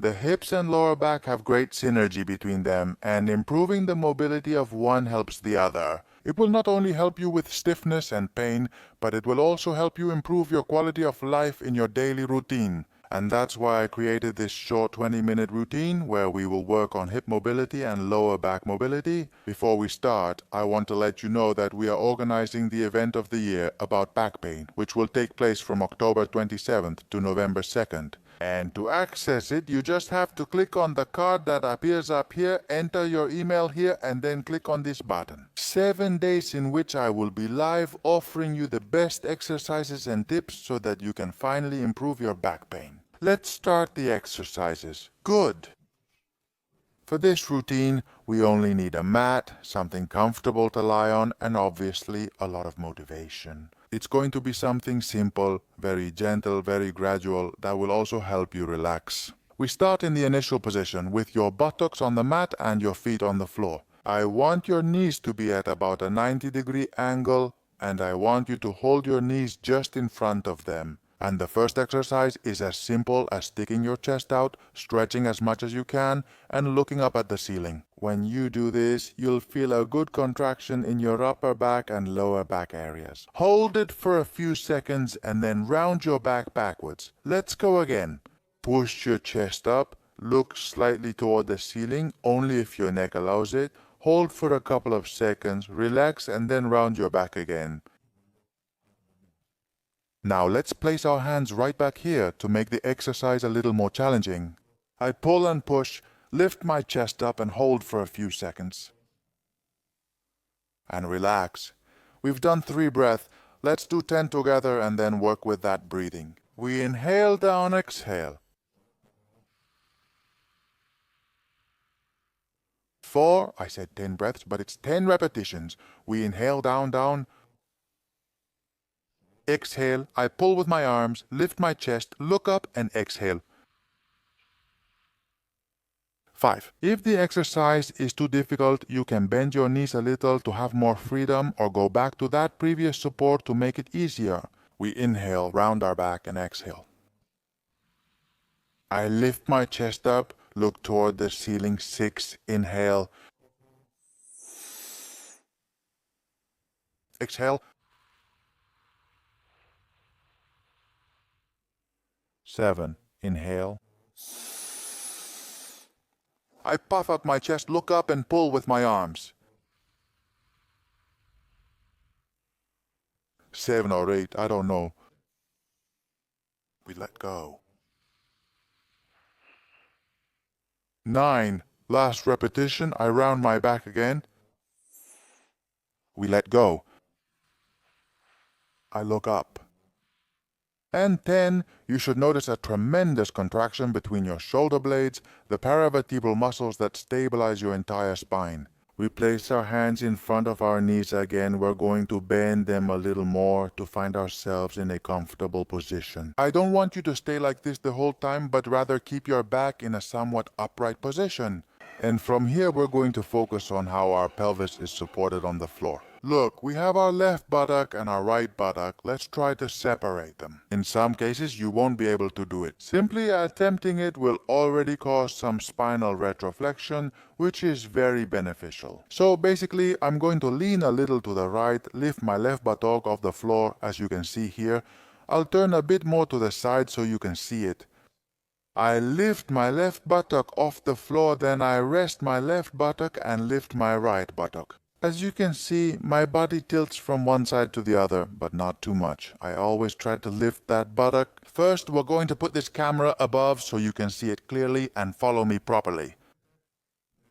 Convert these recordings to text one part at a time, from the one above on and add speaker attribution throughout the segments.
Speaker 1: The hips and lower back have great synergy between them, and improving the mobility of one helps the other. It will not only help you with stiffness and pain, but it will also help you improve your quality of life in your daily routine. And that's why I created this short 20-minute routine where we will work on hip mobility and lower back mobility. Before we start, I want to let you know that we are organizing the event of the year about back pain, which will take place from October 27th to November 2nd. And to access it, you just have to click on the card that appears up here, enter your email here, and then click on this button. 7 days in which I will be live offering you the best exercises and tips so that you can finally improve your back pain. Let's start the exercises. Good. For this routine, we only need a mat, something comfortable to lie on, and obviously a lot of motivation. It's going to be something simple, very gentle, very gradual, that will also help you relax. We start in the initial position with your buttocks on the mat and your feet on the floor. I want your knees to be at about a 90-degree angle, and I want you to hold your knees just in front of them. And the first exercise is as simple as sticking your chest out, stretching as much as you can, and looking up at the ceiling. When you do this, you'll feel a good contraction in your upper back and lower back areas. Hold it for a few seconds and then round your back backwards. Let's go again. Push your chest up, look slightly toward the ceiling, only if your neck allows it. Hold for a couple of seconds, relax, and then round your back again. Now let's place our hands right back here to make the exercise a little more challenging. I pull and push, lift my chest up and hold for a few seconds. And relax. We've done 3 breaths. Let's do 10 together and then work with that breathing. We inhale down, exhale. 4, I said 10 breaths, but it's 10 repetitions. We inhale down, down. Exhale, I pull with my arms, lift my chest, look up and exhale. 5. If the exercise is too difficult, you can bend your knees a little to have more freedom or go back to that previous support to make it easier. We inhale, round our back and exhale. I lift my chest up, look toward the ceiling. 6. Inhale. Exhale. 7. Inhale. I puff out my chest, look up and pull with my arms. 7 or 8, I don't know. We let go. 9. Last repetition, I round my back again. We let go. I look up. And 10, you should notice a tremendous contraction between your shoulder blades, the paravertebral muscles that stabilize your entire spine. We place our hands in front of our knees again. We're going to bend them a little more to find ourselves in a comfortable position. I don't want you to stay like this the whole time, but rather keep your back in a somewhat upright position. And from here, we're going to focus on how our pelvis is supported on the floor. Look, we have our left buttock and our right buttock. Let's try to separate them. In some cases, you won't be able to do it. Simply attempting it will already cause some spinal retroflexion, which is very beneficial. So basically, I'm going to lean a little to the right, lift my left buttock off the floor, as you can see here. I'll turn a bit more to the side so you can see it. I lift my left buttock off the floor, then I rest my left buttock and lift my right buttock. As you can see, my body tilts from one side to the other, but not too much. I always try to lift that buttock. First, we're going to put this camera above so you can see it clearly and follow me properly.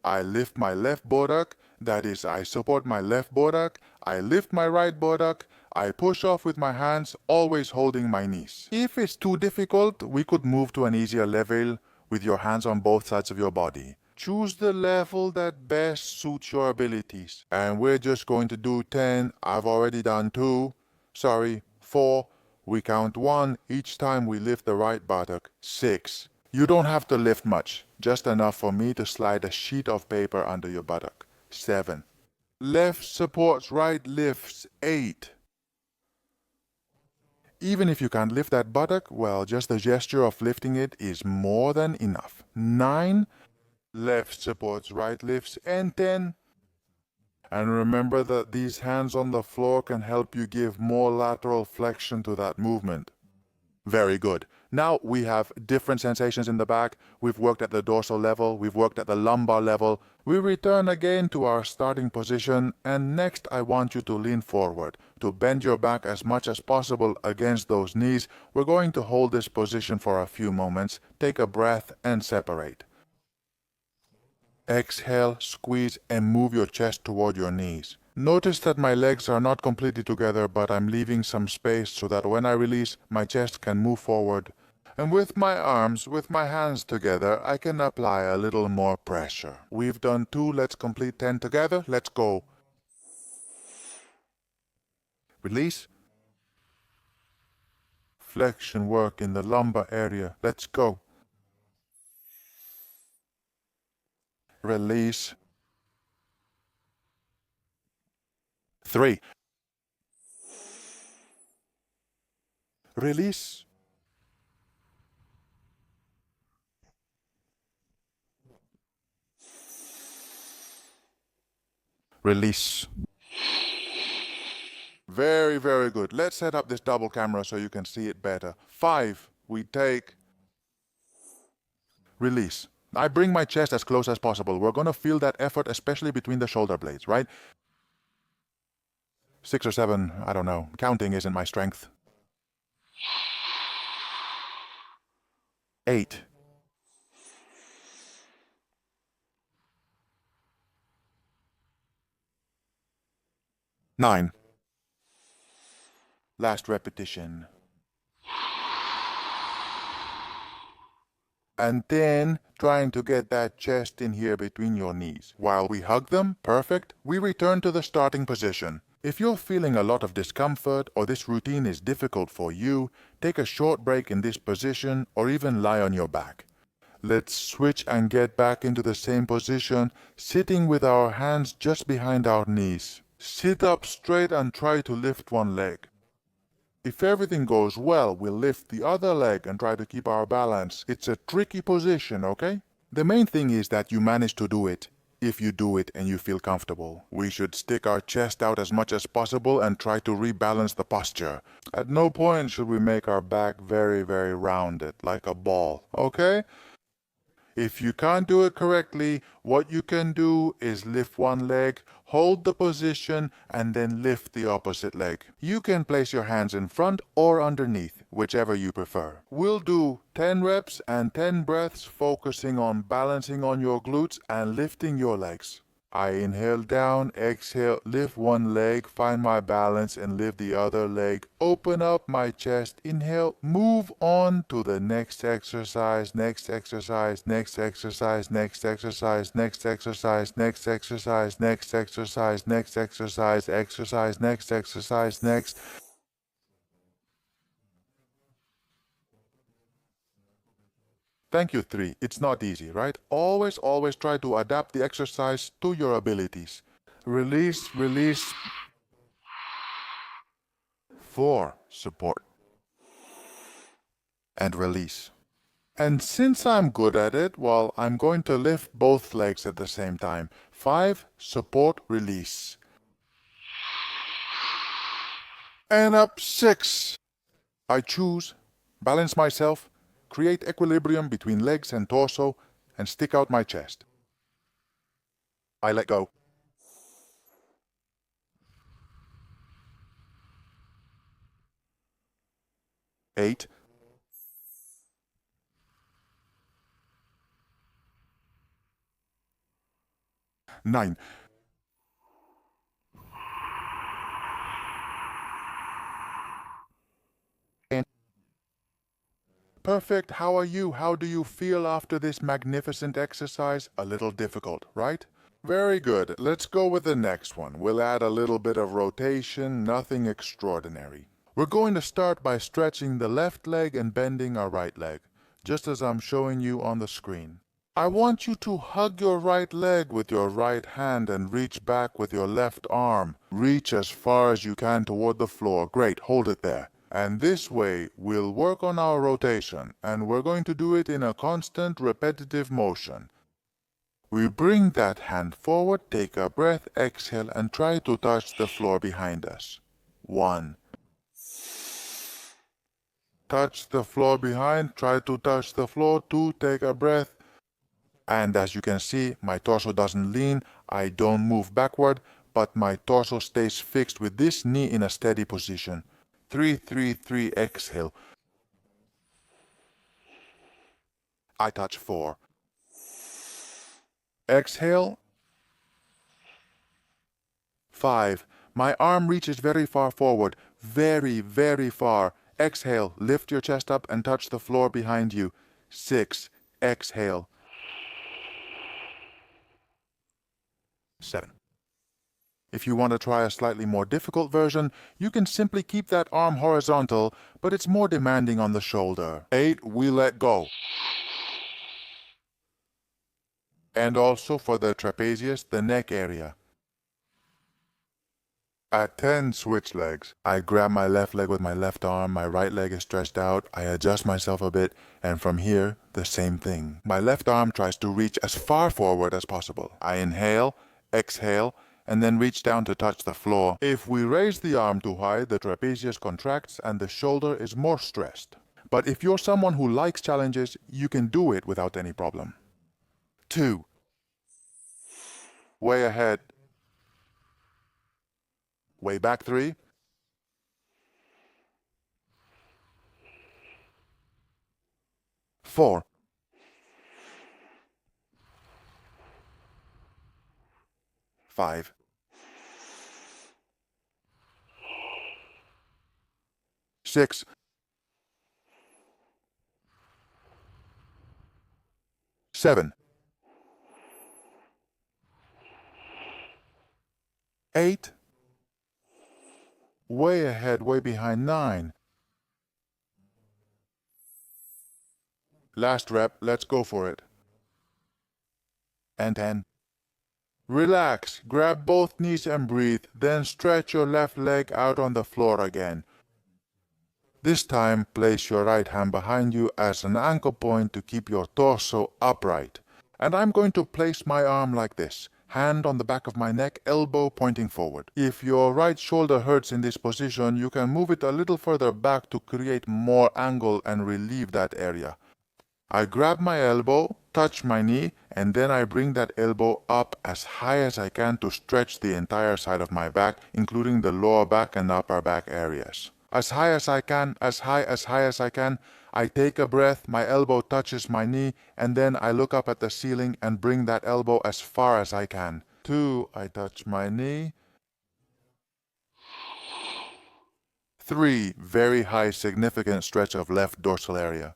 Speaker 1: I lift my left buttock, that is, I support my left buttock, I lift my right buttock, I push off with my hands, always holding my knees. If it's too difficult, we could move to an easier level with your hands on both sides of your body. Choose the level that best suits your abilities. And we're just going to do 10. I've already done 2. 4. We count 1 each time we lift the right buttock. 6. You don't have to lift much, just enough for me to slide a sheet of paper under your buttock. 7. Left supports right lifts. 8. Even if you can't lift that buttock, well, just the gesture of lifting it is more than enough. 9. Left supports right lifts, and 10. And remember that these hands on the floor can help you give more lateral flexion to that movement. Very good. Now we have different sensations in the back. We've worked at the dorsal level, we've worked at the lumbar level. We return again to our starting position, and next I want you to lean forward, to bend your back as much as possible against those knees. We're going to hold this position for a few moments. Take a breath and separate. Exhale, squeeze, and move your chest toward your knees. Notice that my legs are not completely together, but I'm leaving some space so that when I release, my chest can move forward. And with my arms, with my hands together, I can apply a little more pressure. We've done 2, let's complete 10 together. Let's go. Release. Flexion work in the lumbar area. Let's go. Release. 3. Release. Release. Very, very good. Let's set up this double camera so you can see it better. 5. We take. Release. I bring my chest as close as possible. We're going to feel that effort, especially between the shoulder blades, right? 6 or 7, I don't know. Counting isn't my strength. 8. 9. Last repetition. And then trying to get that chest in here between your knees. While we hug them, perfect, we return to the starting position. If you're feeling a lot of discomfort or this routine is difficult for you, take a short break in this position or even lie on your back. Let's switch and get back into the same position, sitting with our hands just behind our knees. Sit up straight and try to lift one leg. If everything goes well, we'll lift the other leg and try to keep our balance. It's a tricky position, okay? The main thing is that you manage to do it. If you do it and you feel comfortable, we should stick our chest out as much as possible and try to rebalance the posture. At no point should we make our back very, very rounded, like a ball, okay? If you can't do it correctly, what you can do is lift one leg, hold the position, and then lift the opposite leg. You can place your hands in front or underneath, whichever you prefer. We'll do 10 reps and 10 breaths, focusing on balancing on your glutes and lifting your legs. I inhale down, exhale, lift one leg, find my balance and lift the other leg. Open up my chest, inhale, move on to the next exercise, next exercise, next exercise, next exercise, next exercise, next exercise, next exercise, next exercise, exercise, next exercise, next. Thank you, 3. It's not easy, right? Always try to adapt the exercise to your abilities. Release, release. 4. Support. And release. And since I'm good at it, well, I'm going to lift both legs at the same time. 5. Support, release. And up. 6. I choose, balance myself, create equilibrium between legs and torso, and stick out my chest. I let go. 8. 9. Perfect. How are you? How do you feel after this magnificent exercise? A little difficult, right? Very good. Let's go with the next one. We'll add a little bit of rotation, nothing extraordinary. We're going to start by stretching the left leg and bending our right leg, just as I'm showing you on the screen. I want you to hug your right leg with your right hand and reach back with your left arm. Reach as far as you can toward the floor. Great, hold it there. And this way, we'll work on our rotation, and we're going to do it in a constant, repetitive motion. We bring that hand forward, take a breath, exhale, and try to touch the floor behind us. 1. Touch the floor behind, try to touch the floor. 2. Take a breath. And as you can see, my torso doesn't lean, I don't move backward, but my torso stays fixed with this knee in a steady position. 3, 3, 3, exhale. I touch 4. Exhale. 5. My arm reaches very far forward, very, very far. Exhale, lift your chest up and touch the floor behind you. 6. Exhale. 7. If you want to try a slightly more difficult version, you can simply keep that arm horizontal, but it's more demanding on the shoulder. 8. We let go. And also for the trapezius, the neck area. At 10, switch legs. I grab my left leg with my left arm, my right leg is stretched out, I adjust myself a bit, and from here, the same thing. My left arm tries to reach as far forward as possible. I inhale, exhale, and then reach down to touch the floor. If we raise the arm too high, the trapezius contracts and the shoulder is more stressed. But if you're someone who likes challenges, you can do it without any problem. 2. Way ahead. Way back. 3. 4. 5. 6. 7. 8. Way ahead, way behind. 9. Last rep, let's go for it. And 10. Relax, grab both knees and breathe, then stretch your left leg out on the floor again. This time, place your right hand behind you as an ankle point to keep your torso upright. And I'm going to place my arm like this, hand on the back of my neck, elbow pointing forward. If your right shoulder hurts in this position, you can move it a little further back to create more angle and relieve that area. I grab my elbow, touch my knee, and then I bring that elbow up as high as I can to stretch the entire side of my back, including the lower back and upper back areas. As high as I can, as high as I can. I take a breath, my elbow touches my knee, and then I look up at the ceiling and bring that elbow as far as I can. 2. I touch my knee. 3. Very high, significant stretch of left dorsal area.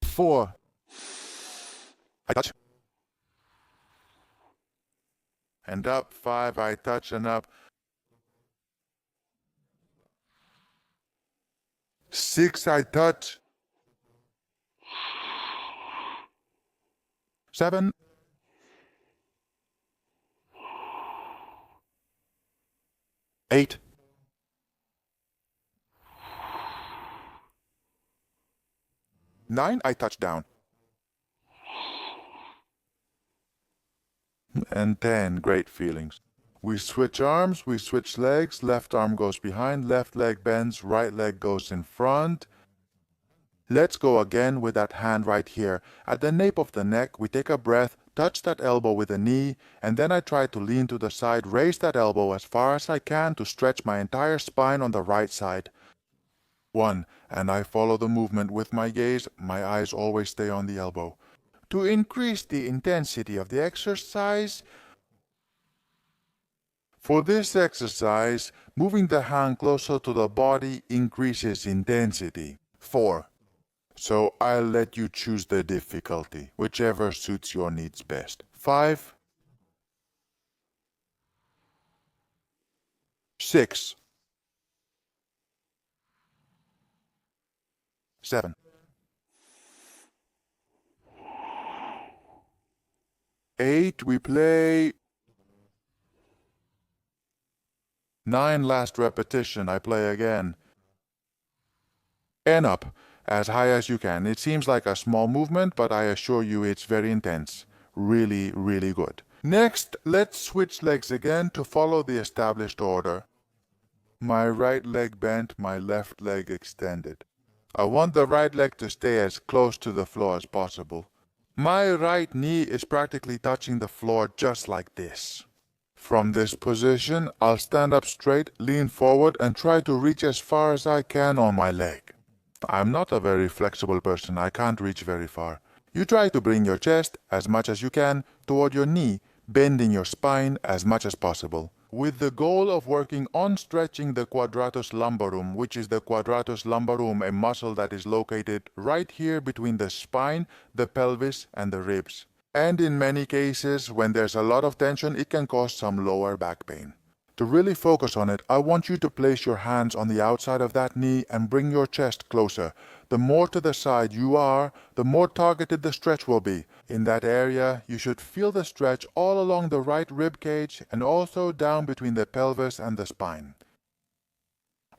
Speaker 1: 4. I touch. And up. 5. I touch and up. 6. I touch. 7. 8. 9. I touch down. And 10. Great feelings. We switch arms, we switch legs. Left arm goes behind, left leg bends, right leg goes in front. Let's go again with that hand right here. At the nape of the neck, we take a breath, touch that elbow with the knee, and then I try to lean to the side, raise that elbow as far as I can to stretch my entire spine on the right side. 1. And I follow the movement with my gaze. My eyes always stay on the elbow. To increase the intensity of the exercise, for this exercise, moving the hand closer to the body increases intensity. 4. So I'll let you choose the difficulty, whichever suits your needs best. 5. 6. 7. 8. We play. 9 last repetition. I play again. And up, as high as you can. It seems like a small movement, but I assure you it's very intense. Really, really good. Next, let's switch legs again to follow the established order. My right leg bent, my left leg extended. I want the right leg to stay as close to the floor as possible. My right knee is practically touching the floor just like this. From this position, I'll stand up straight, lean forward, and try to reach as far as I can on my leg. I'm not a very flexible person, I can't reach very far. You try to bring your chest, as much as you can, toward your knee, bending your spine as much as possible, with the goal of working on stretching the quadratus lumborum, which is the quadratus lumborum, a muscle that is located right here between the spine, the pelvis, and the ribs. And in many cases, when there's a lot of tension, it can cause some lower back pain. To really focus on it, I want you to place your hands on the outside of that knee and bring your chest closer. The more to the side you are, the more targeted the stretch will be. In that area, you should feel the stretch all along the right rib cage and also down between the pelvis and the spine.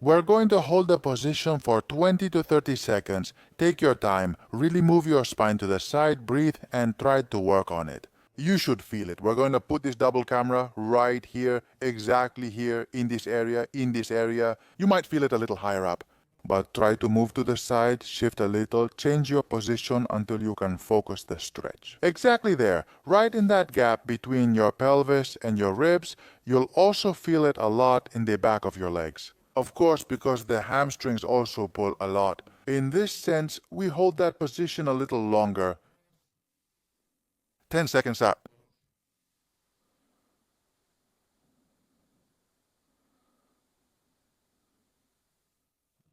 Speaker 1: We're going to hold the position for 20 to 30 seconds. Take your time, really move your spine to the side, breathe, and try to work on it. You should feel it. We're going to put this double camera right here, exactly here, in this area, in this area. You might feel it a little higher up, but try to move to the side, shift a little, change your position until you can focus the stretch. Exactly there, right in that gap between your pelvis and your ribs. You'll also feel it a lot in the back of your legs. Of course, because the hamstrings also pull a lot. In this sense, we hold that position a little longer. 10 seconds up.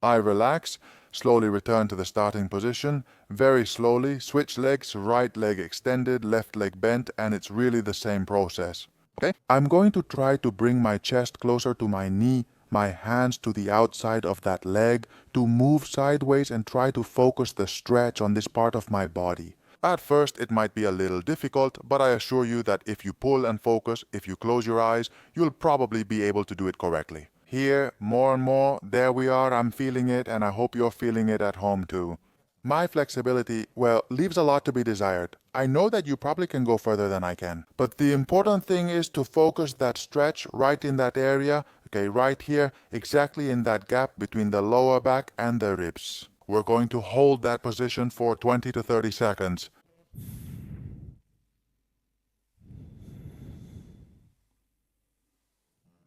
Speaker 1: I relax, slowly return to the starting position, very slowly, switch legs, right leg extended, left leg bent, and it's really the same process. Okay? I'm going to try to bring my chest closer to my knee, my hands to the outside of that leg, to move sideways and try to focus the stretch on this part of my body. At first, it might be a little difficult, but I assure you that if you pull and focus, if you close your eyes, you'll probably be able to do it correctly. Here, more and more, there we are, I'm feeling it, and I hope you're feeling it at home too. My flexibility, well, leaves a lot to be desired. I know that you probably can go further than I can. But the important thing is to focus that stretch right in that area, okay, right here, exactly in that gap between the lower back and the ribs. We're going to hold that position for 20 to 30 seconds.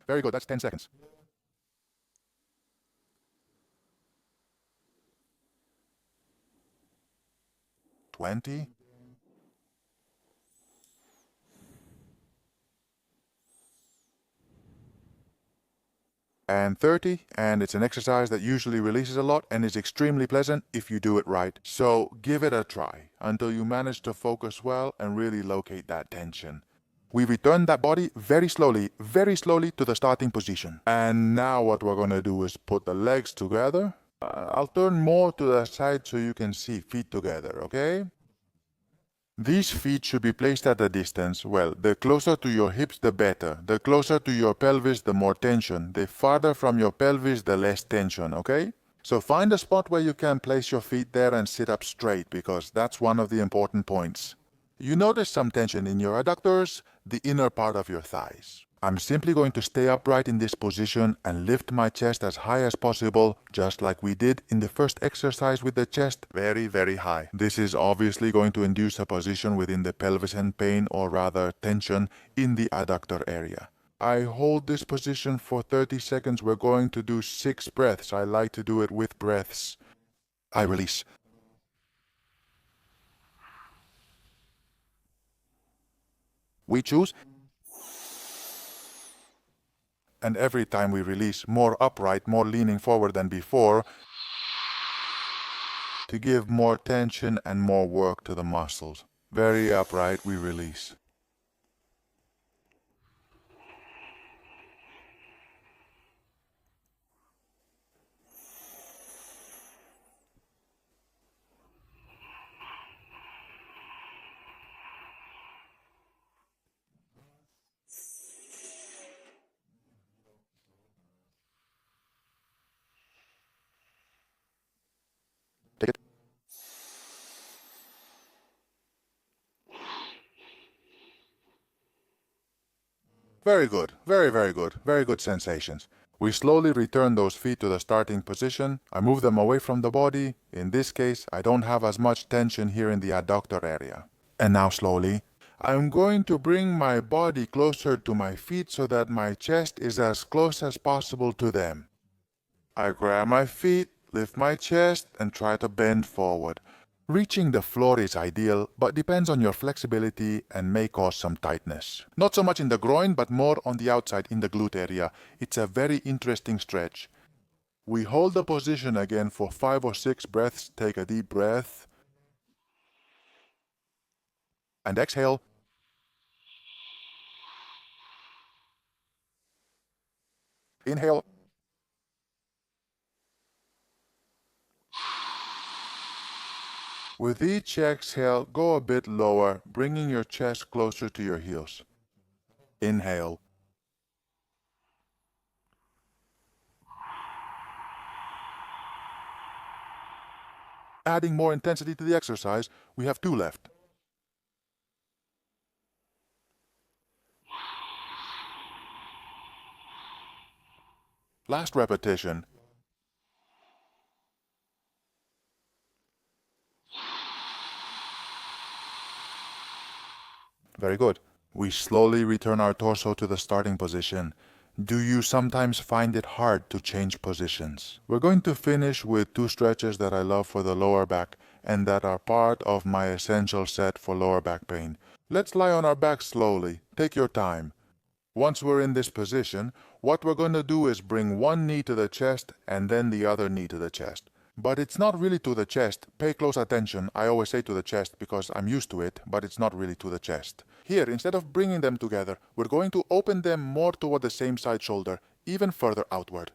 Speaker 1: Very good, that's 10 seconds. 20. And 30, and it's an exercise that usually releases a lot and is extremely pleasant if you do it right. So give it a try until you manage to focus well and really locate that tension. We return that body very slowly to the starting position. And now what we're going to do is put the legs together. I'll turn more to the side so you can see feet together, okay? These feet should be placed at a distance. Well, the closer to your hips, the better. The closer to your pelvis, the more tension. The farther from your pelvis, the less tension, okay? So find a spot where you can place your feet there and sit up straight, because that's one of the important points. You notice some tension in your adductors, the inner part of your thighs. I'm simply going to stay upright in this position and lift my chest as high as possible, just like we did in the first exercise with the chest, very, very high. This is obviously going to induce a position within the pelvis and pain, or rather tension, in the adductor area. I hold this position for 30 seconds. We're going to do 6 breaths. I like to do it with breaths. I release. We choose. And every time we release, more upright, more leaning forward than before, to give more tension and more work to the muscles. Very upright, we release. Very good. Very good. Very good sensations. We slowly return those feet to the starting position. I move them away from the body. In this case, I don't have as much tension here in the adductor area. And now slowly, I'm going to bring my body closer to my feet so that my chest is as close as possible to them. I grab my feet, lift my chest, and try to bend forward. Reaching the floor is ideal, but depends on your flexibility and may cause some tightness. Not so much in the groin, but more on the outside in the glute area. It's a very interesting stretch. We hold the position again for 5 or 6 breaths. Take a deep breath and exhale. Inhale. With each exhale, go a bit lower, bringing your chest closer to your heels. Inhale. Adding more intensity to the exercise, we have 2 left. Last repetition. Very good. We slowly return our torso to the starting position. Do you sometimes find it hard to change positions? We're going to finish with 2 stretches that I love for the lower back and that are part of my essential set for lower back pain. Let's lie on our back slowly. Take your time. Once we're in this position, what we're going to do is bring one knee to the chest and then the other knee to the chest. But it's not really to the chest. Pay close attention. I always say to the chest because I'm used to it, but it's not really to the chest. Here, instead of bringing them together, we're going to open them more toward the same side shoulder, even further outward.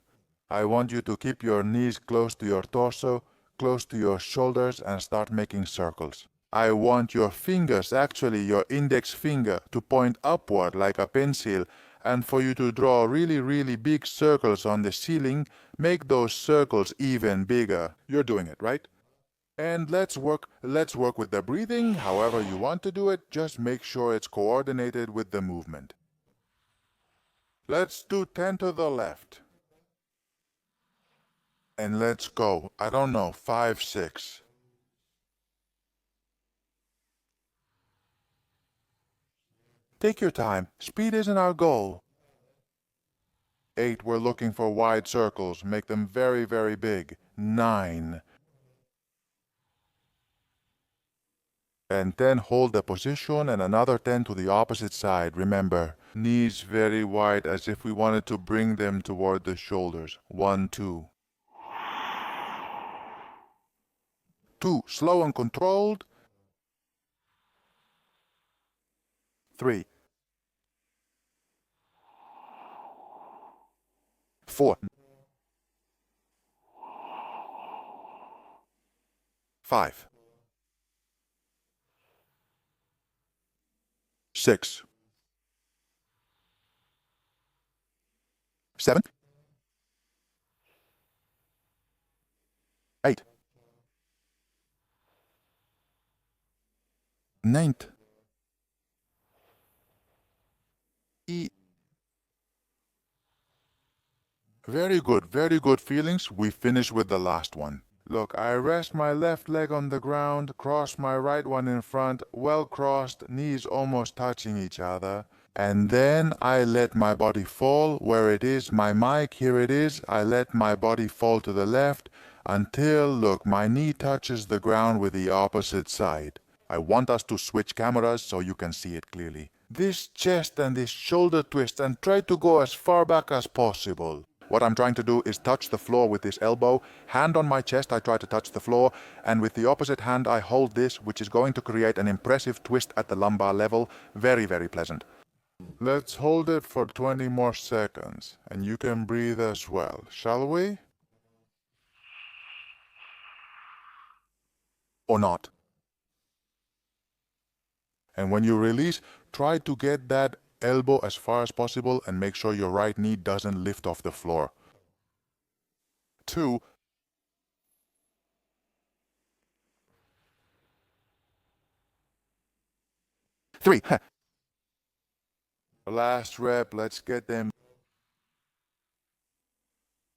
Speaker 1: I want you to keep your knees close to your torso, close to your shoulders, and start making circles. I want your fingers, actually your index finger, to point upward like a pencil, and for you to draw really big circles on the ceiling. Make those circles even bigger. You're doing it, right? And let's work with the breathing, however you want to do it. Just make sure it's coordinated with the movement. Let's do 10 to the left. And let's go, I don't know, 5, 6. Take your time. Speed isn't our goal. 8, we're looking for wide circles. Make them very big. 9. And 10, hold the position, and another 10 to the opposite side. Remember, knees very wide as if we wanted to bring them toward the shoulders. 1, 2. 2, slow and controlled. 3. 4. 5. 6. 7. 8. 9. Very good feelings. We finish with the last one. Look, I rest my left leg on the ground, cross my right one in front, well crossed, knees almost touching each other. And then I let my body fall where it is, my mic, here it is. I let my body fall to the left until, look, my knee touches the ground with the opposite side. I want us to switch cameras so you can see it clearly. This chest and this shoulder twist, and try to go as far back as possible. What I'm trying to do is touch the floor with this elbow. Hand on my chest, I try to touch the floor, and with the opposite hand I hold this, which is going to create an impressive twist at the lumbar level. Very pleasant. Let's hold it for 20 more seconds, and you can breathe as well, shall we? Or not. And when you release, try to get that elbow as far as possible and make sure your right knee doesn't lift off the floor. 2. 3. Last rep, let's get them.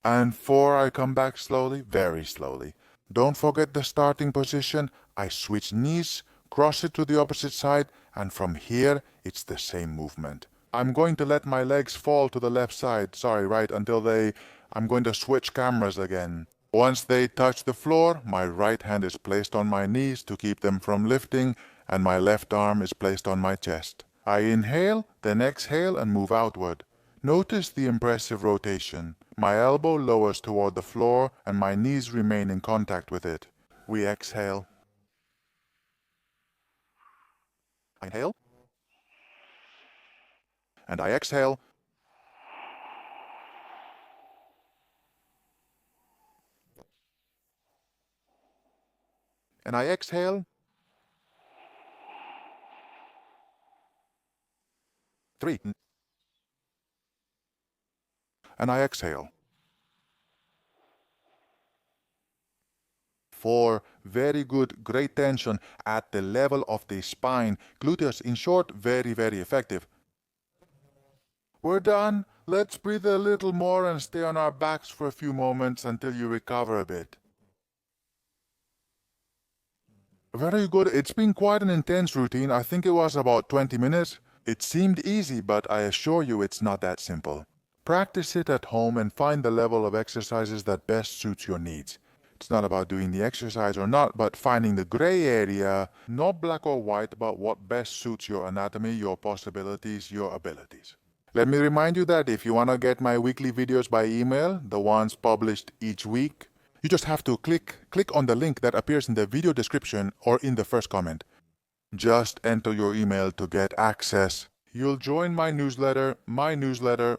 Speaker 1: And 4, I come back slowly, very slowly. Don't forget the starting position. I switch knees, cross it to the opposite side, and from here, it's the same movement. I'm going to let my legs fall to the left side, right, I'm going to switch cameras again. Once they touch the floor, my right hand is placed on my knees to keep them from lifting, and my left arm is placed on my chest. I inhale, then exhale and move outward. Notice the impressive rotation. My elbow lowers toward the floor and my knees remain in contact with it. We exhale. I inhale. And I exhale. And I exhale. 3. And I exhale. 4. Very good, great tension at the level of the spine. Gluteus, in short, very, very effective. We're done. Let's breathe a little more and stay on our backs for a few moments until you recover a bit. Very good. It's been quite an intense routine. I think it was about 20 minutes. It seemed easy, but I assure you it's not that simple. Practice it at home and find the level of exercises that best suits your needs. It's not about doing the exercise or not, but finding the gray area, not black or white, but what best suits your anatomy, your possibilities, your abilities. Let me remind you that if you want to get my weekly videos by email, the ones published each week, you just have to click on the link that appears in the video description or in the first comment. Just enter your email to get access. You'll join my newsletter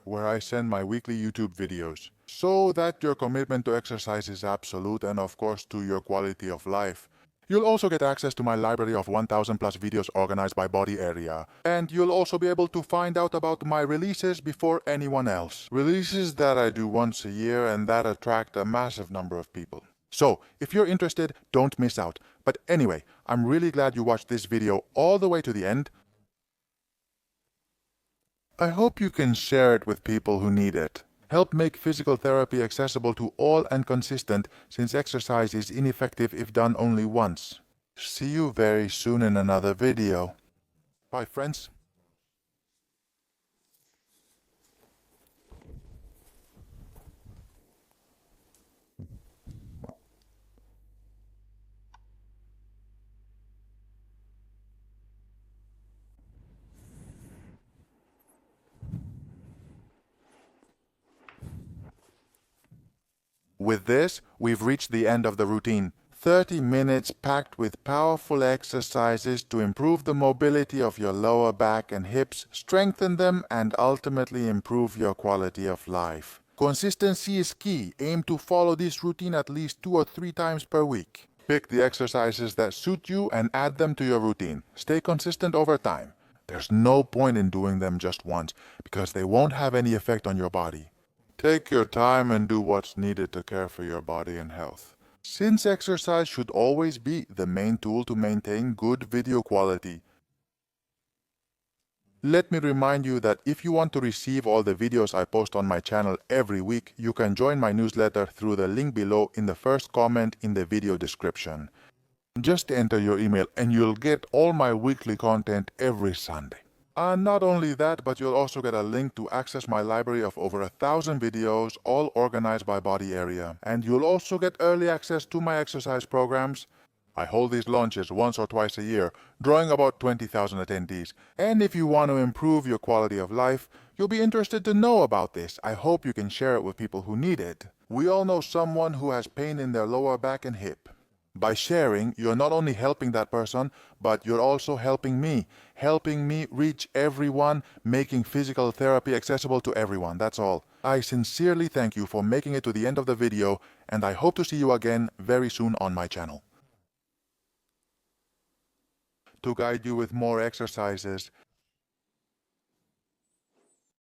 Speaker 1: where I send my weekly YouTube videos, so that your commitment to exercise is absolute and of course to your quality of life. You'll also get access to my library of 1,000 plus videos organized by body area. And you'll also be able to find out about my releases before anyone else. Releases that I do once a year and that attract a massive number of people. So, if you're interested, don't miss out. But anyway, I'm really glad you watched this video all the way to the end. I hope you can share it with people who need it. Help make physical therapy accessible to all and consistent, since exercise is ineffective if done only once. See you very soon in another video. Bye, friends. With this, we've reached the end of the routine. 30 minutes packed with powerful exercises to improve the mobility of your lower back and hips, strengthen them, and ultimately improve your quality of life. Consistency is key. Aim to follow this routine at least 2 or 3 times per week. Pick the exercises that suit you and add them to your routine. Stay consistent over time. There's no point in doing them just once, because they won't have any effect on your body. Take your time and do what's needed to care for your body and health. Since exercise should always be the main tool to maintain good video quality, let me remind you that if you want to receive all the videos I post on my channel every week, you can join my newsletter through the link below in the first comment in the video description. Just enter your email and you'll get all my weekly content every Sunday. And not only that, but you'll also get a link to access my library of over 1,000 videos, all organized by body area. And you'll also get early access to my exercise programs. I hold these launches once or twice a year, drawing about 20,000 attendees. And if you want to improve your quality of life, you'll be interested to know about this. I hope you can share it with people who need it. We all know someone who has pain in their lower back and hip. By sharing, you're not only helping that person, but you're also helping me reach everyone, making physical therapy accessible to everyone. That's all. I sincerely thank you for making it to the end of the video, and I hope to see you again very soon on my channel. To guide you with more exercises,